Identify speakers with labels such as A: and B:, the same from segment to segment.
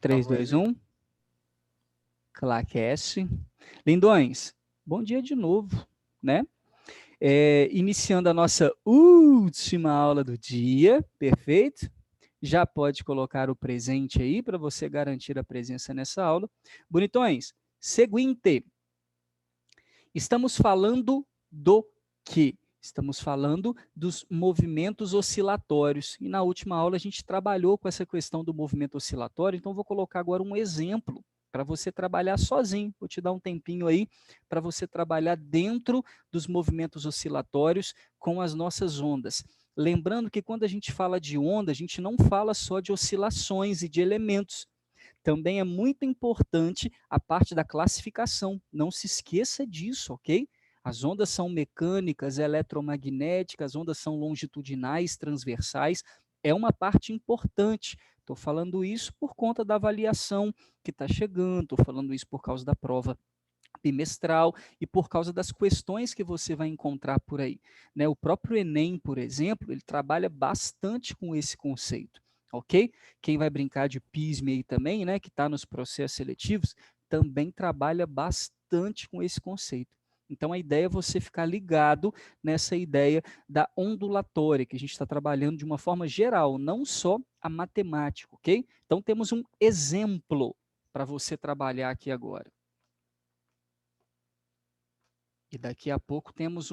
A: 3, 2, 1. Claquece. Lindões, bom dia de novo, né? Iniciando a nossa última aula do dia, perfeito? Já pode colocar o presente aí para você garantir a presença nessa aula. Bonitões, seguinte, estamos falando do quê? Estamos falando dos movimentos oscilatórios. E na última aula a gente trabalhou com essa questão do movimento oscilatório, então vou colocar agora um exemplo para você trabalhar sozinho. Vou te dar um tempinho aí para você trabalhar dentro dos movimentos oscilatórios com as nossas ondas. Lembrando que quando a gente fala de onda, a gente não fala só de oscilações e de elementos. Também é muito importante a parte da classificação. Não se esqueça disso, ok? As ondas são mecânicas, eletromagnéticas, as ondas são longitudinais, transversais. É uma parte importante. Estou falando isso por conta da avaliação que está chegando, estou falando isso por causa da prova bimestral e por causa das questões que você vai encontrar por aí. Né? O próprio Enem, por exemplo, ele trabalha bastante com esse conceito, ok? Quem vai brincar de PISME aí também, né, que está nos processos seletivos, também trabalha bastante com esse conceito. Então, a ideia é você ficar ligado nessa ideia da ondulatória, que a gente está trabalhando de uma forma geral, não só a matemática, ok? Então, temos um exemplo para você trabalhar aqui agora. E daqui a pouco temos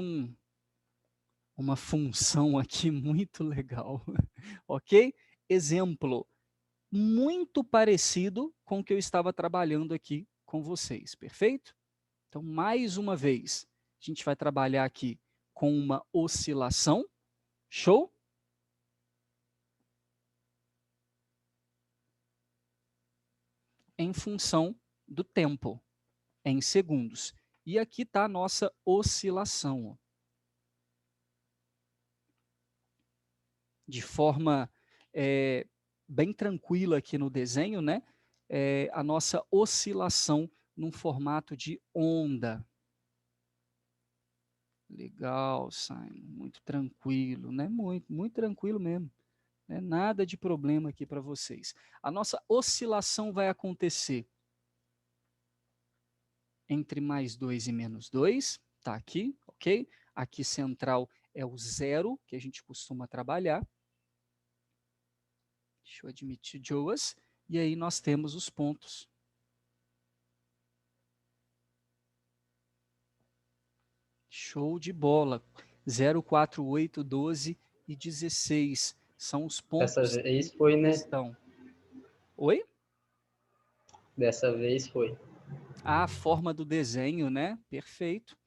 A: uma função aqui muito legal, ok? Exemplo, muito parecido com o que eu estava trabalhando aqui com vocês, perfeito? Então, mais uma vez, a gente vai trabalhar aqui com uma oscilação, show? Em função do tempo, em segundos. E aqui está a nossa oscilação. Ó. De forma bem tranquila aqui no desenho, né? A nossa oscilação num formato de onda. Legal, Simon, muito tranquilo, né? Muito tranquilo mesmo. Né? Nada de problema aqui para vocês. A nossa oscilação vai acontecer entre mais 2 e menos 2, tá aqui, ok? Aqui central é o zero, que a gente costuma trabalhar. Deixa eu admitir Joas. E aí nós temos os pontos. Show de bola. 0, 4, 8, 12 e 16. São os
B: Dessa
A: pontos
B: vez
A: em
B: foi, né?
A: questão. Oi?
B: Dessa vez foi.
A: A forma do desenho, né? Perfeito.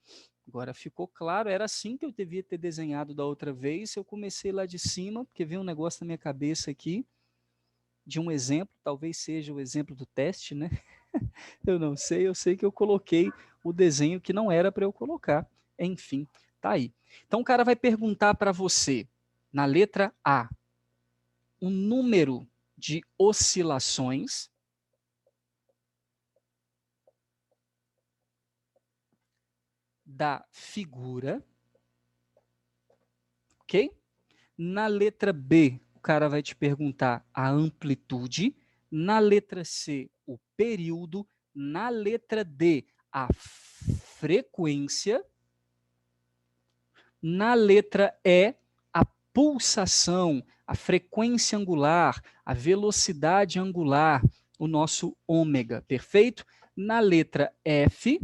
A: Agora ficou claro, era assim que eu devia ter desenhado da outra vez. Eu comecei lá de cima, porque veio um negócio na minha cabeça aqui, de um exemplo, talvez seja o exemplo do teste, né? Eu não sei, eu sei que eu coloquei o desenho que não era para eu colocar. Enfim, tá aí. Então o cara vai perguntar para você, na letra A, o número de oscilações da figura, ok? Na letra B, o cara vai te perguntar a amplitude. Na letra C, o período. Na letra D, a frequência. Na letra E, a pulsação, a frequência angular, a velocidade angular, o nosso ômega, perfeito? Na letra F,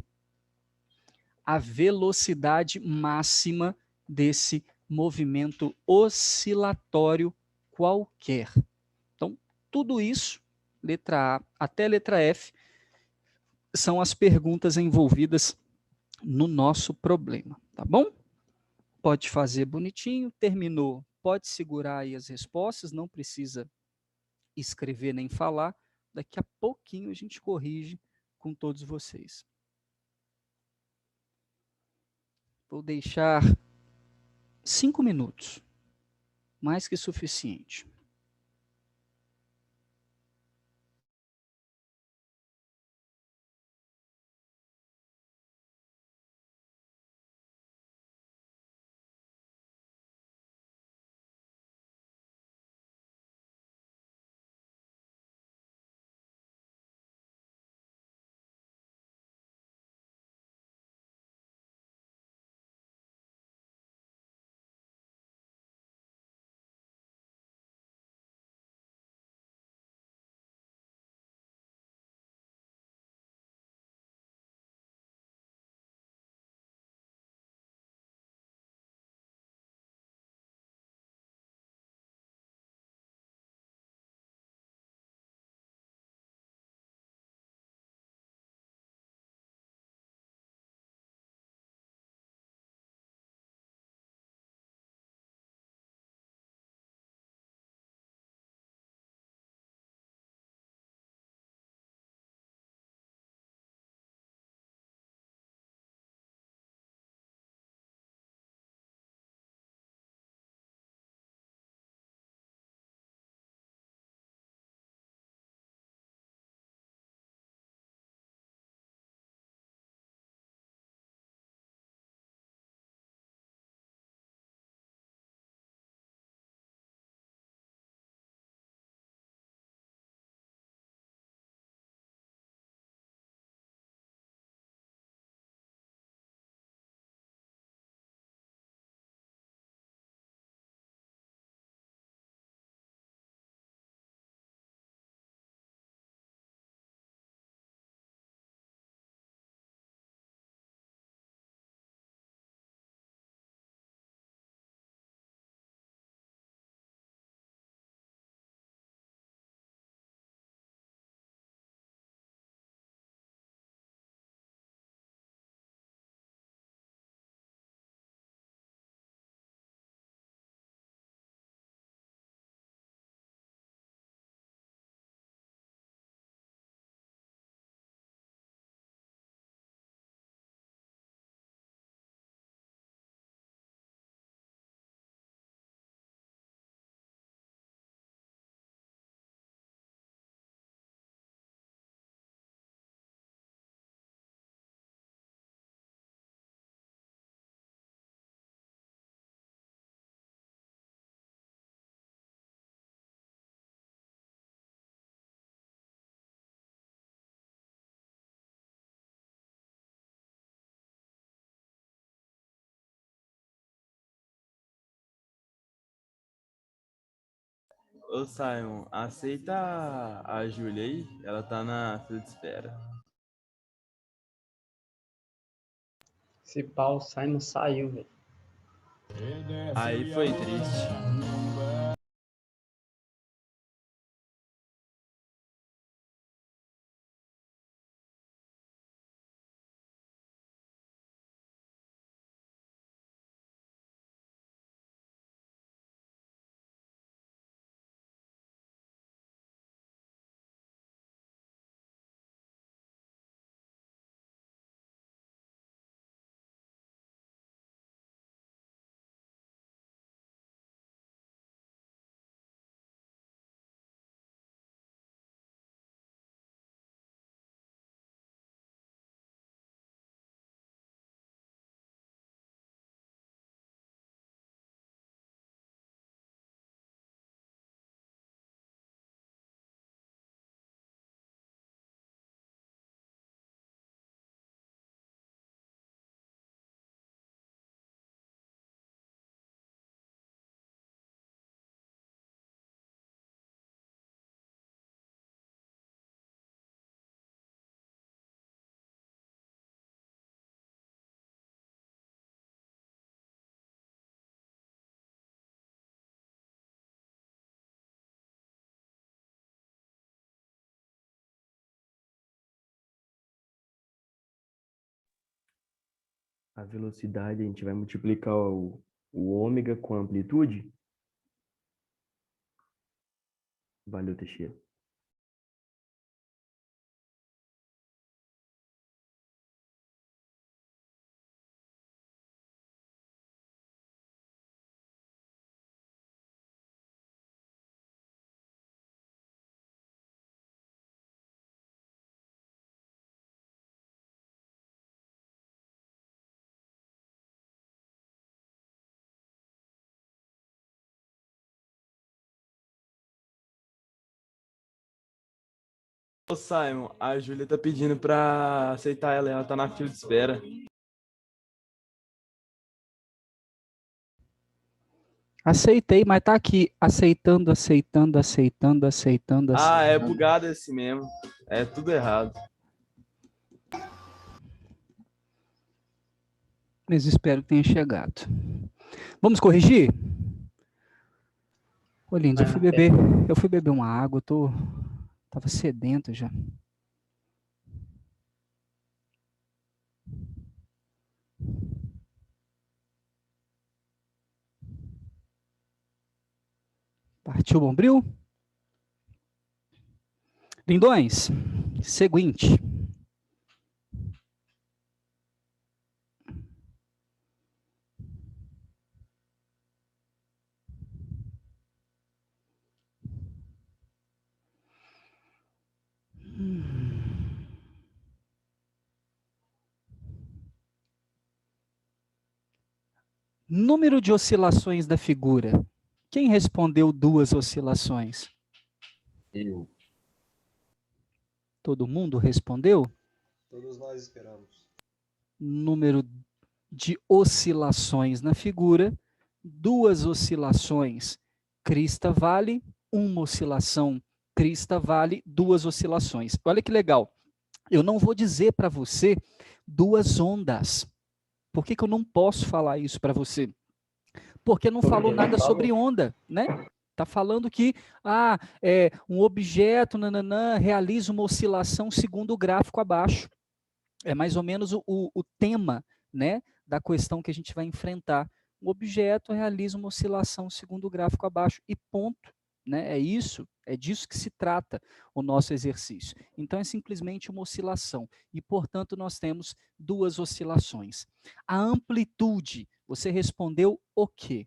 A: a velocidade máxima desse movimento oscilatório qualquer. Então, tudo isso, letra A até letra F, são as perguntas envolvidas no nosso problema, tá bom? Pode fazer bonitinho, terminou, pode segurar aí as respostas, não precisa escrever nem falar, daqui a pouquinho a gente corrige com todos vocês. Vou deixar 5 minutos, mais que suficiente.
C: Ô, Simon, aceita a Júlia aí? Ela tá na fila de espera.
B: Esse pau, o Simon saiu, velho.
C: Aí foi triste.
D: A velocidade, a gente vai multiplicar o ômega com a amplitude? Valeu, Teixeira.
C: Ô, Simon, a Júlia tá pedindo pra aceitar ela. Ela tá na fila de espera.
A: Aceitei, mas tá aqui, aceitando, aceitando, aceitando, aceitando,
C: Ah, é
A: aceitando.
C: bugado esse mesmo. É tudo errado.
A: Mas espero que tenha chegado. Vamos corrigir? Ô, Lindy, eu fui beber uma água, tava sedento já. Partiu o Bombril? Lindões, seguinte. Número de oscilações da figura. Quem respondeu 2 oscilações?
D: Eu.
A: Todo mundo respondeu?
E: Todos nós esperamos.
A: Número de oscilações na figura, 2 oscilações, crista vale, 1 oscilação, crista vale, 2 oscilações. Olha que legal. Eu não vou dizer para você 2 ondas. Por que eu não posso falar isso para você? Porque não falou nada sobre onda, né? Está falando que um objeto nananã, realiza uma oscilação segundo o gráfico abaixo. É mais ou menos o tema, né, da questão que a gente vai enfrentar. Um objeto realiza uma oscilação segundo o gráfico abaixo e ponto. Né? É disso que se trata o nosso exercício. Então, é simplesmente uma oscilação. E, portanto, nós temos 2 oscilações. A amplitude, você respondeu o quê?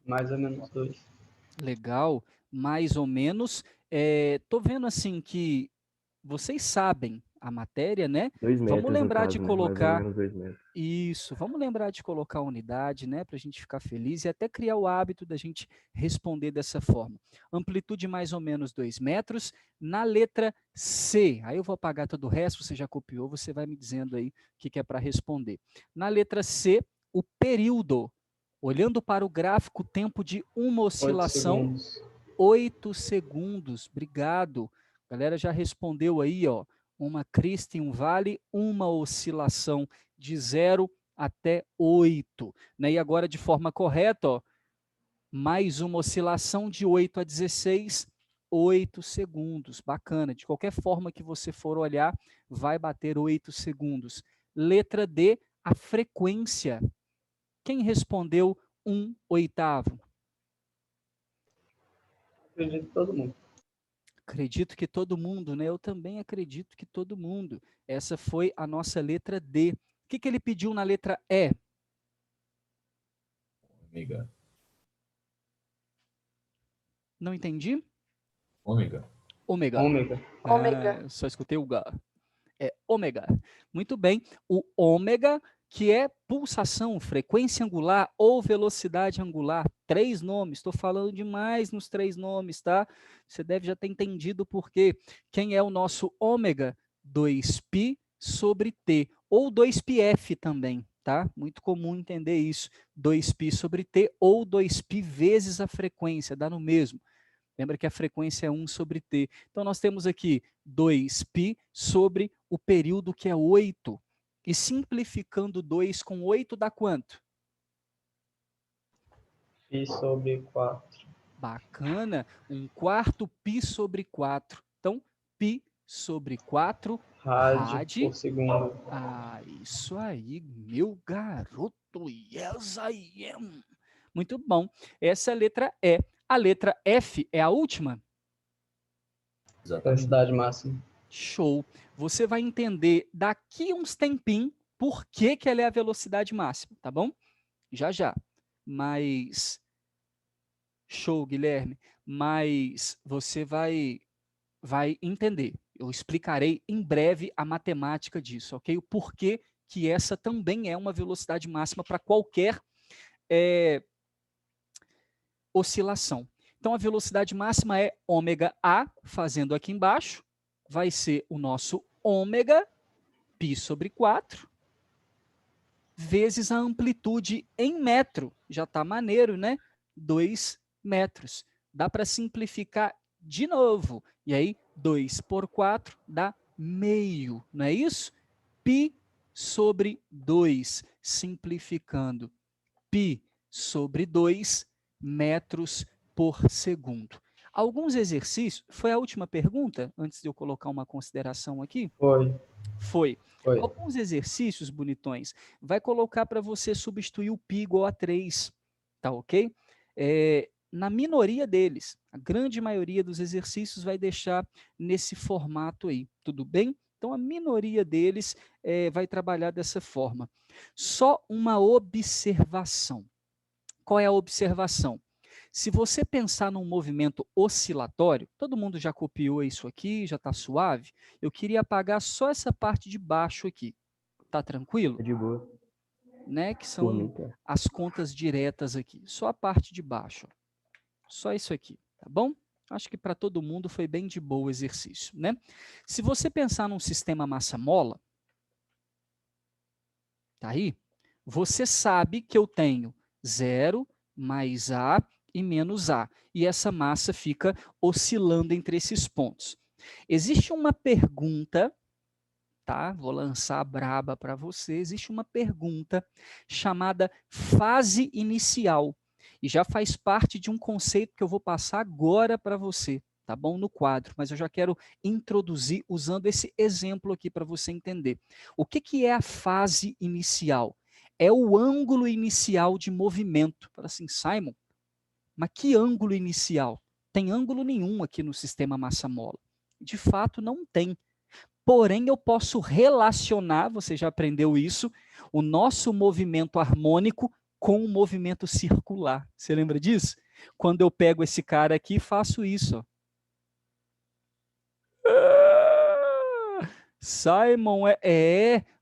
B: Mais ou menos 2.
A: Legal, mais ou menos. Estou vendo assim que vocês sabem a matéria, né?
D: 2
A: Vamos
D: metros, no
A: lembrar de
D: caso, né? Mais ou
A: colocar
D: menos 2 metros.
A: isso, vamos lembrar de colocar a unidade, né? Para a gente ficar feliz e até criar o hábito da gente responder dessa forma. Amplitude mais ou menos 2 metros. Na letra C, aí eu vou apagar todo o resto, você já copiou, você vai me dizendo aí o que é para responder. Na letra C, o período. Olhando para o gráfico, tempo de uma
B: 8
A: oscilação,
B: segundos.
A: 8 segundos. Obrigado. A galera já respondeu aí, ó. Uma crista e um vale, uma oscilação de 0 até 8. Né? E agora, de forma correta, ó, mais uma oscilação de 8 a 16, 8 segundos. Bacana. De qualquer forma que você for olhar, vai bater 8 segundos. Letra D, a frequência. Quem respondeu 1/8?
B: Acredito que todo mundo.
A: Acredito que todo mundo, né? Eu também acredito que todo mundo. Essa foi a nossa letra D. O que ele pediu na letra E?
F: Ômega.
A: Não entendi?
F: Ômega.
A: Ômega.
B: Ômega.
A: Eu só escutei o G. É ômega. Muito bem. O ômega, que é pulsação, frequência angular ou velocidade angular. 3 nomes. Estou falando demais nos 3 nomes, tá? Você deve já ter entendido por quê. Quem é o nosso ômega? 2π sobre t. Ou 2πf também, tá? Muito comum entender isso. 2π sobre t ou 2π vezes a frequência, dá no mesmo. Lembra que a frequência é 1 sobre t. Então, nós temos aqui 2π sobre o período que é 8. E simplificando 2 com 8 dá quanto?
B: Π sobre 4.
A: Bacana. 1/4 π sobre 4. Então, π sobre 4
B: Rádio por segundo.
A: Ah, isso aí, meu garoto. Yes, I am. Muito bom. Essa é a letra E. A letra F é a última?
F: Exatamente.
B: Velocidade máxima.
A: Show. Você vai entender daqui uns tempinhos por que ela é a velocidade máxima, tá bom? Já já. Mas show, Guilherme. Mas você vai entender. Eu explicarei em breve a matemática disso, ok? O porquê que essa também é uma velocidade máxima para qualquer oscilação. Então, a velocidade máxima é ômega A, fazendo aqui embaixo, vai ser o nosso ômega, π sobre 4, vezes a amplitude em metro. Já está maneiro, né? 2 metros. Dá para simplificar de novo. E aí, 2 por 4 dá meio, não é isso? Π sobre 2, simplificando. Π sobre 2 metros por segundo. Alguns exercícios, foi a última pergunta, antes de eu colocar uma consideração aqui? Foi. Alguns exercícios, bonitões, vai colocar para você substituir o π igual a 3, tá ok? Na minoria deles, a grande maioria dos exercícios vai deixar nesse formato aí, tudo bem? Então, a minoria deles vai trabalhar dessa forma. Só uma observação. Qual é a observação? Se você pensar num movimento oscilatório, todo mundo já copiou isso aqui, já está suave? Eu queria apagar só essa parte de baixo aqui. Tá tranquilo?
D: É de boa.
A: Né? Que são as contas diretas aqui. Só a parte de baixo. Só isso aqui, tá bom? Acho que para todo mundo foi bem de boa o exercício, né? Se você pensar num sistema massa-mola, tá aí? Você sabe que eu tenho 0 mais A e menos A. E essa massa fica oscilando entre esses pontos. Existe uma pergunta, tá? Vou lançar a braba para você. Existe uma pergunta chamada fase inicial. E já faz parte de um conceito que eu vou passar agora para você, tá bom? No quadro. Mas eu já quero introduzir usando esse exemplo aqui para você entender. O que é a fase inicial? É o ângulo inicial de movimento. Fala assim, Simon, mas que ângulo inicial? Tem ângulo nenhum aqui no sistema massa-mola. De fato, não tem. Porém, eu posso relacionar, você já aprendeu isso, o nosso movimento harmônico com o movimento circular. Você lembra disso? Quando eu pego esse cara aqui e faço isso. Ó. Simon,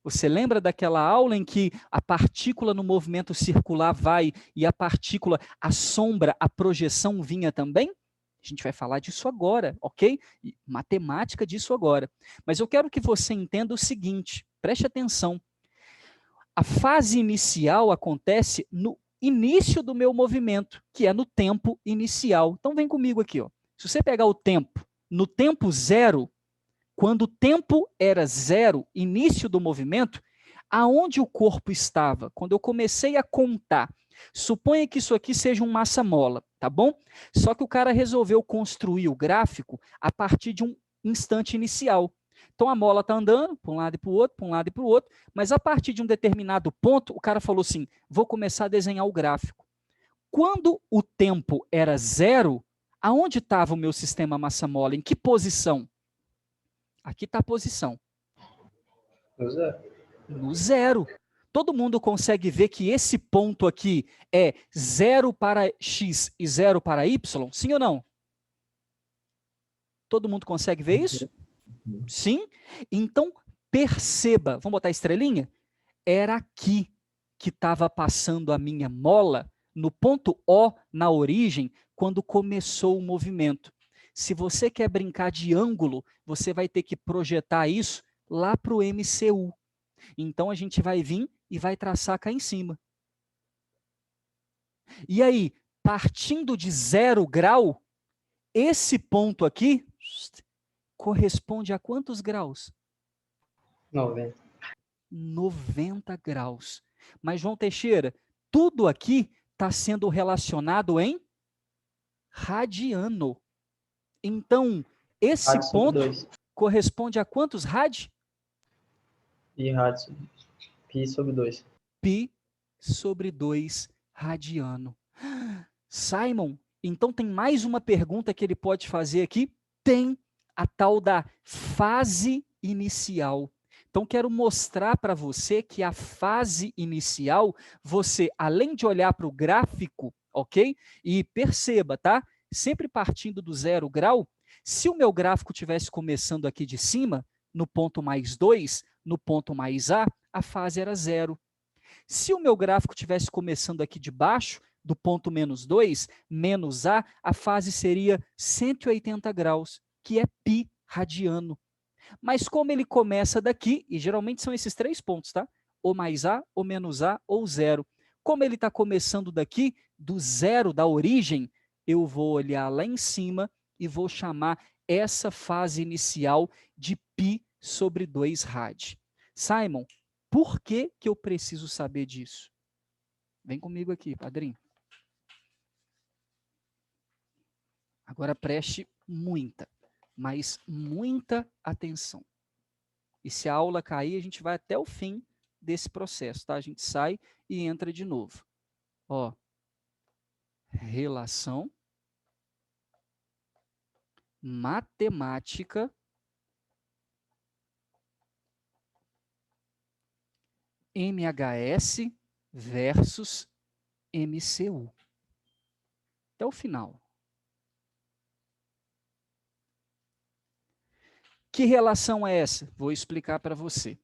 A: você lembra daquela aula em que a partícula no movimento circular vai e a partícula, a sombra, a projeção vinha também? A gente vai falar disso agora, ok? Matemática disso agora. Mas eu quero que você entenda o seguinte, preste atenção. A fase inicial acontece no início do meu movimento, que é no tempo inicial. Então vem comigo aqui, ó. Se você pegar o tempo, no tempo zero, quando o tempo era zero, início do movimento, aonde o corpo estava? Quando eu comecei a contar, suponha que isso aqui seja um massa-mola, tá bom? Só que o cara resolveu construir o gráfico a partir de um instante inicial. Então a mola está andando para um lado e para o outro, para um lado e para o outro, mas a partir de um determinado ponto, o cara falou assim, vou começar a desenhar o gráfico. Quando o tempo era zero, aonde estava o meu sistema massa-mola? Em que posição? Aqui está a posição.
B: No zero.
A: No zero. Todo mundo consegue ver que esse ponto aqui é 0 para x e 0 para y? Sim ou não? Todo mundo consegue ver isso? Sim? Então, perceba, vamos botar a estrelinha? Era aqui que estava passando a minha mola, no ponto O, na origem, quando começou o movimento. Se você quer brincar de ângulo, você vai ter que projetar isso lá para o MCU. Então, a gente vai vir e vai traçar cá em cima. E aí, partindo de 0 grau, esse ponto aqui corresponde a quantos graus?
B: 90.
A: 90 graus. Mas, João Teixeira, tudo aqui está sendo relacionado em radiano. Então, esse
B: Rádio sobre
A: ponto
B: 2.
A: corresponde a quantos rad?
B: E rádio sobre Pi sobre 2.
A: Pi sobre 2 radiano. Simon, então tem mais uma pergunta que ele pode fazer aqui? Tem a tal da fase inicial. Então, quero mostrar para você que a fase inicial, você, além de olhar para o gráfico, ok? E perceba, tá? Sempre partindo do 0 grau, se o meu gráfico tivesse começando aqui de cima, no ponto mais 2, no ponto mais a fase era 0. Se o meu gráfico tivesse começando aqui de baixo, do ponto menos 2, menos a fase seria 180 graus, que é π radiano. Mas como ele começa daqui, e geralmente são esses 3 pontos, tá? Ou mais a, ou menos a, ou 0. Como ele está começando daqui, do 0 da origem, eu vou olhar lá em cima e vou chamar essa fase inicial de π sobre 2 rad. Simon, por que eu preciso saber disso? Vem comigo aqui, padrinho. Agora preste muita, mas muita atenção. E se a aula cair, a gente vai até o fim desse processo, tá? A gente sai e entra de novo. Ó, relação matemática MHS versus MCU. Até o final. Que relação é essa? Vou explicar para você.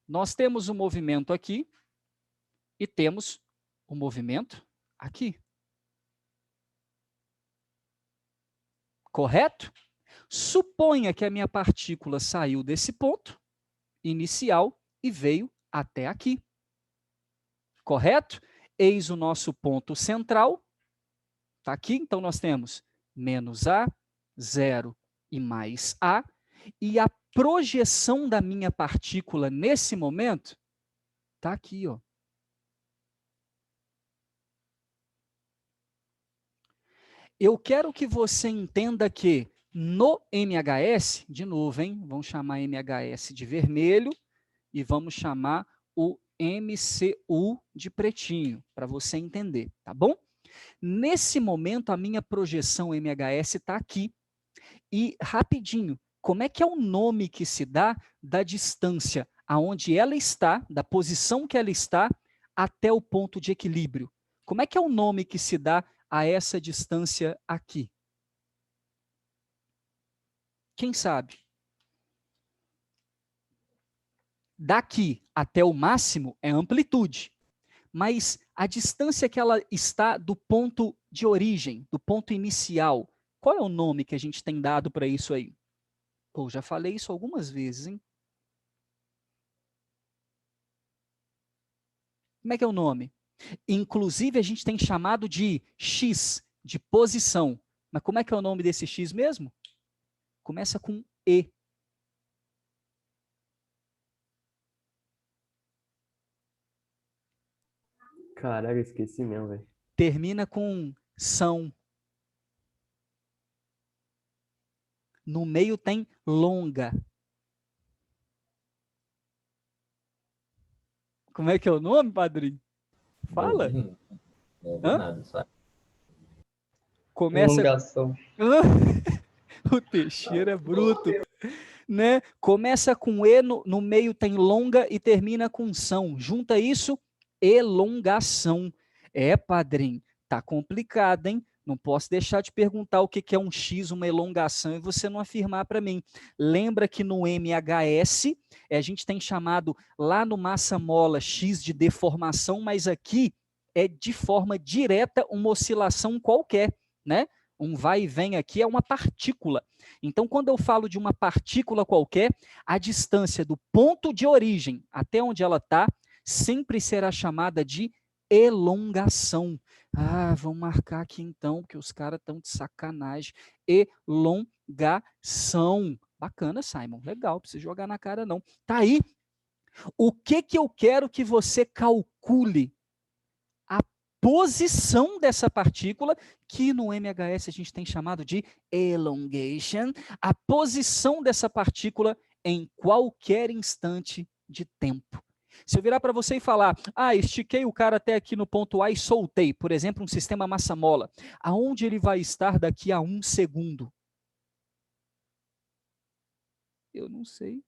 A: Nós temos um movimento aqui e temos um movimento aqui. Correto? Suponha que a minha partícula saiu desse ponto inicial e veio até aqui. Correto? Eis o nosso ponto central. Está aqui, então nós temos menos a, 0 e mais a. E a projeção da minha partícula nesse momento está aqui, ó. Eu quero que você entenda que no MHS, de novo, hein? Vamos chamar MHS de vermelho e vamos chamar o MCU de pretinho, para você entender, tá bom? Nesse momento, a minha projeção MHS está aqui. E, rapidinho, como é que é o nome que se dá da distância aonde ela está, da posição que ela está, até o ponto de equilíbrio? Como é que é o nome que se dá a essa distância aqui? Quem sabe? Daqui até o máximo é amplitude, mas a distância que ela está do ponto de origem, do ponto inicial, qual é o nome que a gente tem dado para isso aí? Pô, já falei isso algumas vezes, hein? Como é que é o nome? Inclusive, a gente tem chamado de x, de posição. Mas como é que é o nome desse x mesmo? Começa com E.
D: Caraca, esqueci mesmo, velho.
A: Termina com são. No meio tem longa. Como é que é o nome, padrinho? Fala.
F: Não ouvi
A: Hã?
F: nada, sabe?
A: Começa.
B: Prolongação.
A: O Teixeira é bruto, né? Começa com E, no meio tem longa e termina com são. Junta isso, elongação. É, padrinho, tá complicado, hein? Não posso deixar de perguntar o que é um X, uma elongação, e você não afirmar para mim. Lembra que no MHS, a gente tem chamado lá no massa-mola X de deformação, mas aqui é de forma direta uma oscilação qualquer, né? Um vai e vem aqui é uma partícula. Então, quando eu falo de uma partícula qualquer, a distância do ponto de origem até onde ela está sempre será chamada de elongação. Ah, vamos marcar aqui então, porque os caras estão de sacanagem. Elongação. Bacana, Simon. Legal, não precisa jogar na cara não. Tá aí. O que eu quero que você calcule? A posição dessa partícula, que no MHS a gente tem chamado de elongation, a posição dessa partícula em qualquer instante de tempo. Se eu virar para você e falar, estiquei o cara até aqui no ponto A e soltei, por exemplo, um sistema massa-mola, aonde ele vai estar daqui a 1 segundo? Eu não sei.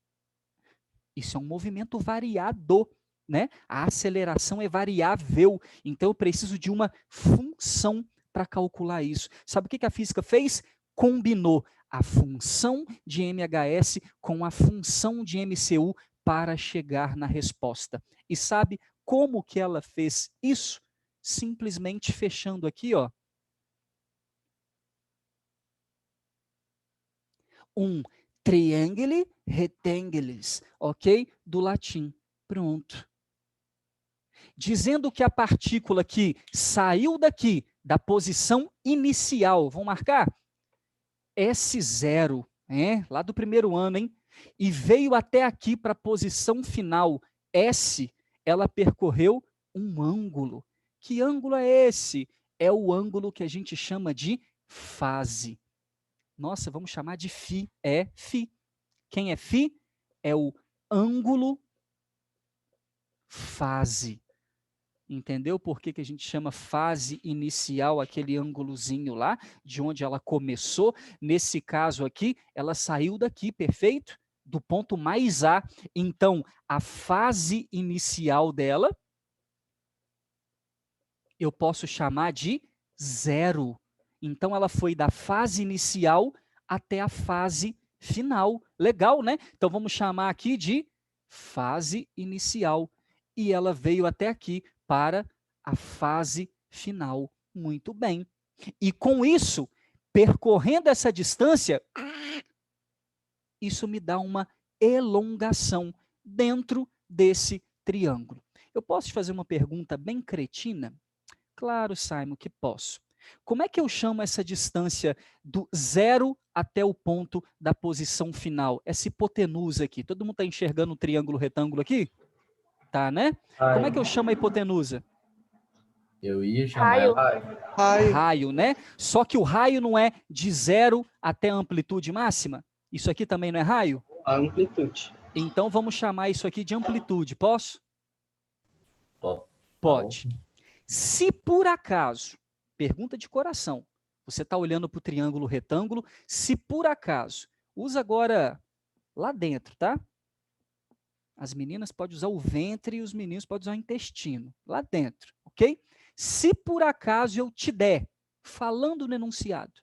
A: Isso é um movimento variado, né? A aceleração é variável, então eu preciso de uma função para calcular isso. Sabe o que a física fez? Combinou a função de MHS com a função de MCU para chegar na resposta. E sabe como que ela fez isso? Simplesmente fechando aqui, ó, um trianguli rectangulis, ok? Do latim. Pronto. Dizendo que a partícula que saiu daqui, da posição inicial, vamos marcar? S0, lá do primeiro ano, hein? E veio até aqui para a posição final, S, ela percorreu um ângulo. Que ângulo é esse? É o ângulo que a gente chama de fase. Nossa, vamos chamar de φ. É φ. Quem é φ? É o ângulo fase. Entendeu por que a gente chama fase inicial, aquele ângulozinho lá, de onde ela começou? Nesse caso aqui, ela saiu daqui, perfeito? Do ponto mais A. Então, a fase inicial dela, eu posso chamar de zero. Então, ela foi da fase inicial até a fase final. Legal, né? Então, vamos chamar aqui de fase inicial. E ela veio até aqui para a fase final. Muito bem. E com isso, percorrendo essa distância, isso me dá uma elongação dentro desse triângulo. Eu posso te fazer uma pergunta bem cretina? Claro, Simon, que posso. Como é que eu chamo essa distância do zero até o ponto da posição final? Essa hipotenusa aqui. Todo mundo está enxergando um triângulo retângulo aqui? Tá, né? Como é que eu chamo a hipotenusa?
F: Eu ia chamar ela.
A: Raio, né? Só que o raio não é de zero até a amplitude máxima? Isso aqui também não é raio?
B: A amplitude.
A: Então vamos chamar isso aqui de amplitude. Posso? Pode. Se por acaso, pergunta de coração, você está olhando para o triângulo retângulo, se por acaso, usa agora lá dentro, tá? As meninas podem usar o ventre e os meninos podem usar o intestino, lá dentro, ok? Se por acaso eu te der, falando no enunciado,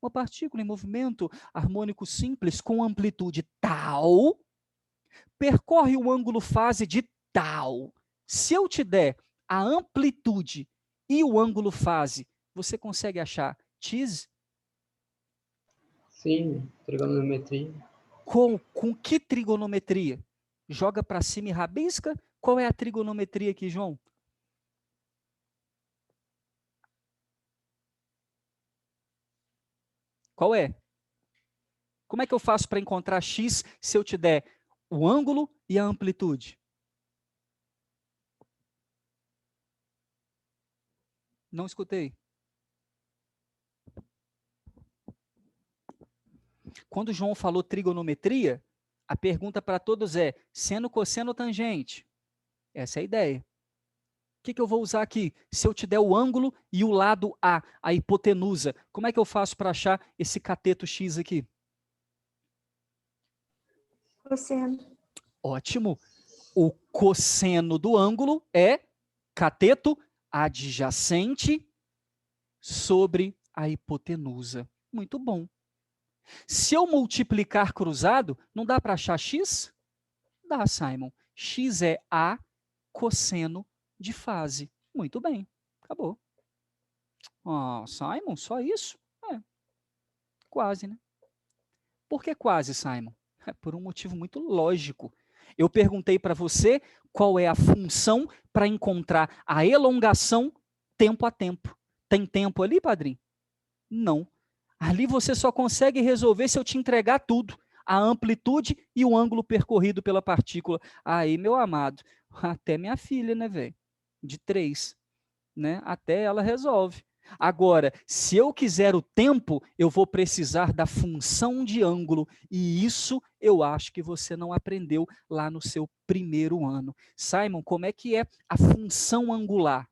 A: uma partícula em movimento harmônico simples com amplitude tal, percorre o ângulo fase de tal. Se eu te der a amplitude e o ângulo fase, você consegue achar x?
B: Sim, trigonometria.
A: Com que trigonometria? Joga para cima e rabisca? Qual é a trigonometria aqui, João? Qual é? Como é que eu faço para encontrar x se eu te der o ângulo e a amplitude? Não escutei. Quando o João falou trigonometria, a pergunta para todos é seno, cosseno ou tangente? Essa é a ideia. O que eu vou usar aqui? Se eu te der o ângulo e o lado a hipotenusa, como é que eu faço para achar esse cateto x aqui?
G: Cosseno.
A: Ótimo. O cosseno do ângulo é cateto adjacente sobre a hipotenusa. Muito bom. Se eu multiplicar cruzado, não dá para achar x? Dá, Simon. X é a cosseno de fase. Muito bem. Acabou. Simon, só isso? Quase, né? Por que quase, Simon? Por um motivo muito lógico. Eu perguntei para você qual é a função para encontrar a elongação tempo a tempo. Tem tempo ali, padrinho? Não. Ali você só consegue resolver se eu te entregar tudo. A amplitude e o ângulo percorrido pela partícula. Aí, meu amado, até minha filha, né, velho? De 3, né? Até ela resolve. Agora, se eu quiser o tempo, eu vou precisar da função de ângulo. E isso eu acho que você não aprendeu lá no seu primeiro ano. Simon, como é que é a função angular?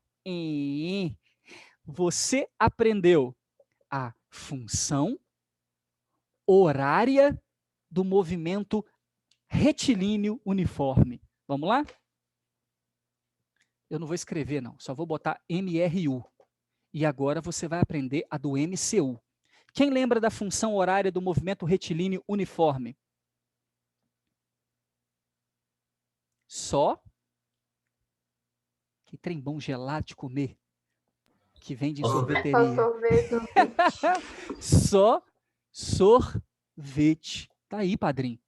A: Você aprendeu a função horária do movimento retilíneo uniforme. Vamos lá? Eu não vou escrever, não. Só vou botar MRU. E agora você vai aprender a do MCU. Quem lembra da função horária do movimento retilíneo uniforme? Só. Que trem bom gelado de comer. Que vende em sorveteria. Só sorvete. Tá aí, padrinho.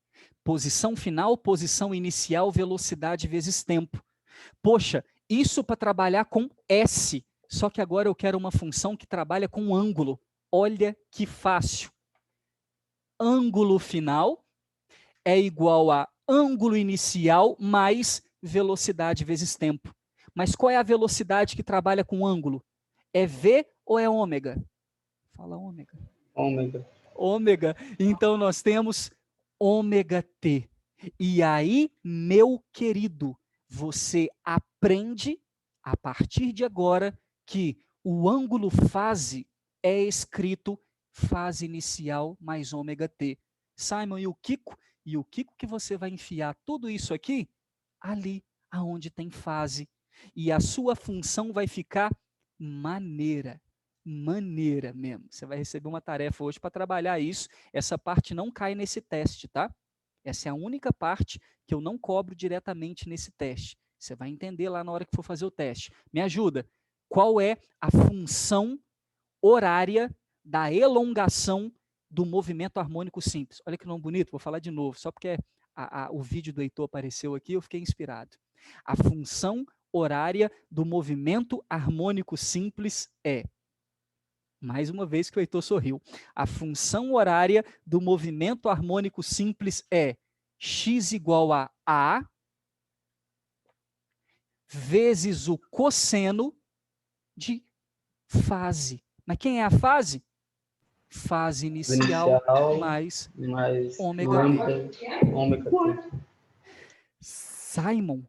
A: Posição final, posição inicial, velocidade vezes tempo. Poxa, isso para trabalhar com S. Só que agora eu quero uma função que trabalha com ângulo. Olha que fácil. Ângulo final é igual a ângulo inicial mais velocidade vezes tempo. Mas qual é a velocidade que trabalha com ângulo? É V ou é ômega? Fala ômega.
B: Ômega.
A: Ômega. Então nós temos ômega T. E aí, meu querido, você aprende a partir de agora que o ângulo fase é escrito fase inicial mais ômega T. Simon, e o Kiko? E o Kiko que você vai enfiar tudo isso aqui, ali aonde tem fase. E a sua função vai ficar maneira mesmo. Você vai receber uma tarefa hoje para trabalhar isso. Essa parte não cai nesse teste, tá? Essa é a única parte que eu não cobro diretamente nesse teste. Você vai entender lá na hora que for fazer o teste. Me ajuda. Qual é a função horária da elongação do movimento harmônico simples? Olha que nome bonito, vou falar de novo, só porque o vídeo do Heitor apareceu aqui, eu fiquei inspirado. A função horária do movimento harmônico simples é, mais uma vez que o Heitor sorriu, a função horária do movimento harmônico simples é x igual a vezes o cosseno de fase. Mas quem é a fase? Fase inicial mais ômega T.
B: Ômega T.
A: Simon,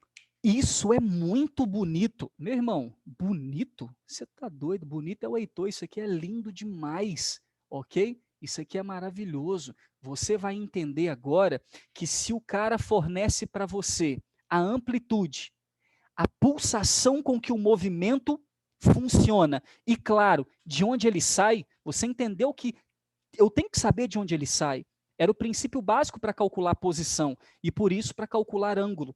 A: isso é muito bonito. Meu irmão, bonito? Você tá doido? Bonito é o Heitor, isso aqui é lindo demais, ok? Isso aqui é maravilhoso. Você vai entender agora que se o cara fornece para você a amplitude, a pulsação com que o movimento funciona, e claro, de onde ele sai, você entendeu que eu tenho que saber de onde ele sai. Era o princípio básico para calcular posição, e por isso para calcular ângulo.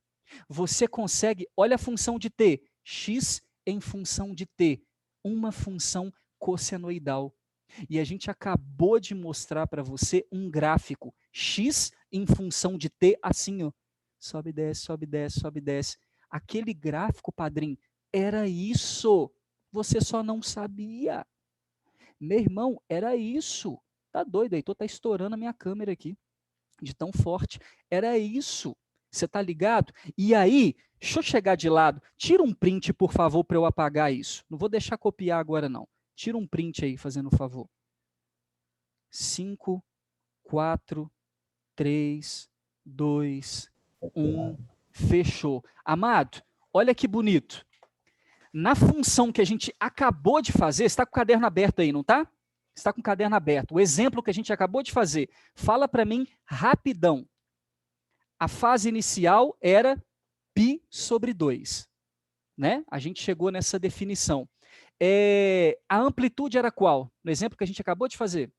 A: Você consegue, olha a função de t, x em função de t, uma função cossenoidal. E a gente acabou de mostrar para você um gráfico, x em função de t, assim, ó, sobe, desce, sobe, desce, sobe, desce. Aquele gráfico, padrinho, era isso. Você só não sabia. Meu irmão, era isso. Tá doido, Heitor, tá estourando a minha câmera aqui, de tão forte. Era isso. Você tá ligado? E aí, deixa eu chegar de lado. Tira um print, por favor, para eu apagar isso. Não vou deixar copiar agora, não. Tira um print aí, fazendo um favor. 5, 4, 3, 2, 1. Fechou. Amado, olha que bonito. Na função que a gente acabou de fazer, você está com o caderno aberto aí, não tá? Está com o caderno aberto. O exemplo que a gente acabou de fazer. Fala para mim rapidão. A fase inicial era π sobre 2. Né? A gente chegou nessa definição. A amplitude era qual? No exemplo que a gente acabou de fazer.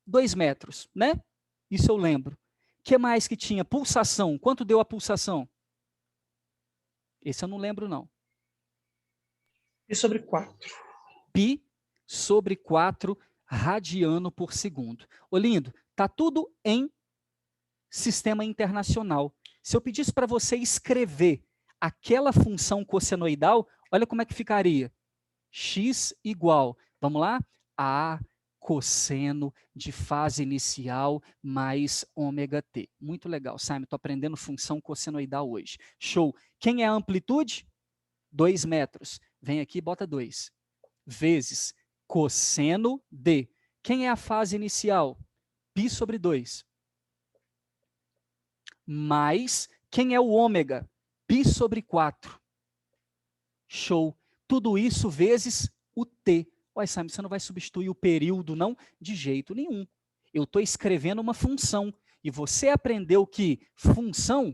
A: 2 metros, né? Isso eu lembro. O que mais que tinha? Pulsação. Quanto deu a pulsação? Esse eu não lembro, não.
B: E sobre 4.
A: Π sobre 4 radiano por segundo. Ô, lindo, tá tudo em sistema internacional. Se eu pedisse para você escrever aquela função cossenoidal, olha como é que ficaria. X igual, vamos lá? A cosseno de fase inicial mais ômega t. Muito legal, Simon, estou aprendendo função cossenoidal hoje. Show. Quem é a amplitude? 2 metros. Vem aqui e bota 2. Vezes cosseno de. Quem é a fase inicial? π sobre 2. Mais, quem é o ômega? π sobre 4. Show. Tudo isso vezes o t. Olha, Simon, você não vai substituir o período, não? De jeito nenhum. Eu estou escrevendo uma função. E você aprendeu que função,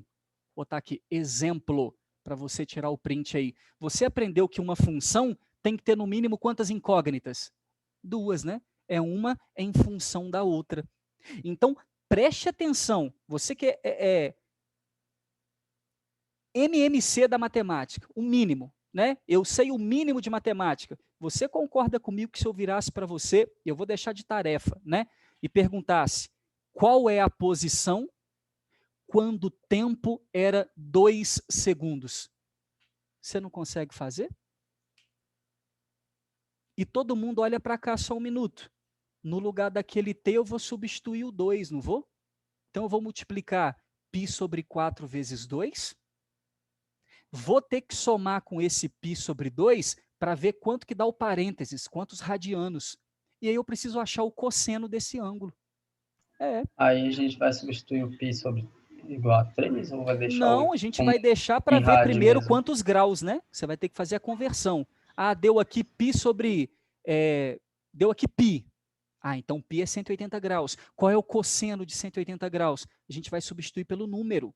A: vou botar aqui, exemplo, para você tirar o print aí. Você aprendeu que uma função tem que ter no mínimo quantas incógnitas? 2, né? Uma em função da outra. Então, preste atenção. Você que é MMC da matemática, o mínimo, né? Eu sei o mínimo de matemática. Você concorda comigo que se eu virasse para você, eu vou deixar de tarefa, né? E perguntasse qual é a posição quando o tempo era 2 segundos? Você não consegue fazer? E todo mundo olha para cá só um minuto. No lugar daquele t, eu vou substituir o 2, não vou? Então, eu vou multiplicar π sobre 4 vezes 2. Vou ter que somar com esse π sobre 2 para ver quanto que dá o parênteses, quantos radianos. E aí eu preciso achar o cosseno desse ângulo.
B: Aí a gente vai substituir o π sobre igual a 3 ou vai deixar
A: Não, a gente vai deixar para ver primeiro
B: mesmo?
A: quantos graus, né? Você vai ter que fazer a conversão. Ah, deu aqui π sobre... deu aqui π. Ah, então π é 180 graus. Qual é o cosseno de 180 graus? A gente vai substituir pelo número.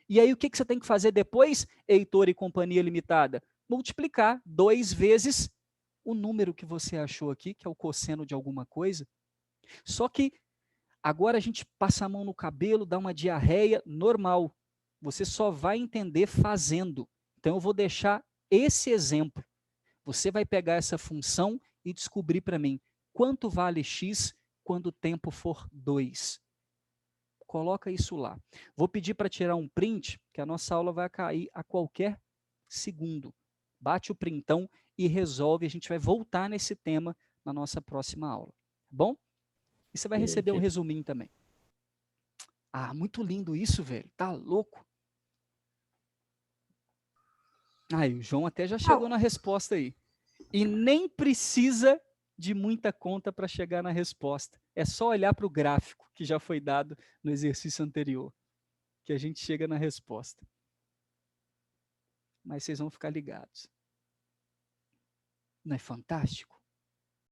A: E aí o que você tem que fazer depois, Heitor e Companhia Limitada? Multiplicar 2 vezes o número que você achou aqui, que é o cosseno de alguma coisa. Só que agora a gente passa a mão no cabelo, dá uma diarreia normal. Você só vai entender fazendo. Então eu vou deixar esse exemplo. Você vai pegar essa função e descobrir para mim quanto vale x quando o tempo for 2. Coloca isso lá. Vou pedir para tirar um print, que a nossa aula vai cair a qualquer segundo. Bate o printão e resolve. A gente vai voltar nesse tema na nossa próxima aula. Tá bom? E você vai receber um resuminho também. Ah, muito lindo isso, velho. Tá louco? Aí, o João até já chegou na resposta aí. E nem precisa de muita conta para chegar na resposta. É só olhar para o gráfico que já foi dado no exercício anterior, que a gente chega na resposta. Mas vocês vão ficar ligados. Não é fantástico?